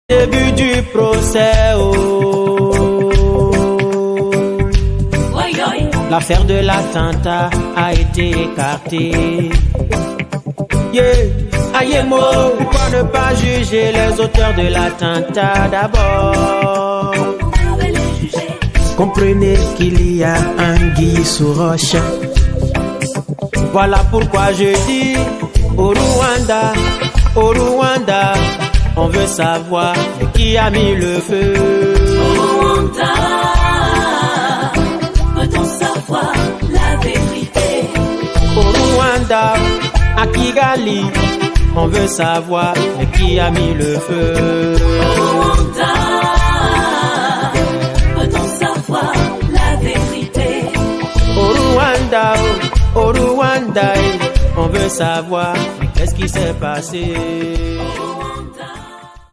Début du procès, l'affaire de l'attentat a été écartée. Ayemo, pourquoi ne pas juger les auteurs de l'attentat d'abord? Comprenez qu'il y a anguille sous roche. Voilà pourquoi je dis au Rwanda, on veut savoir qui a mis le feu. Au Rwanda, peut-on savoir la vérité? Au Rwanda, à Kigali, on veut savoir qui a mis le feu. Au Rwanda, peut-on savoir la vérité? Au Rwanda, on veut savoir qu'est-ce qui s'est passé.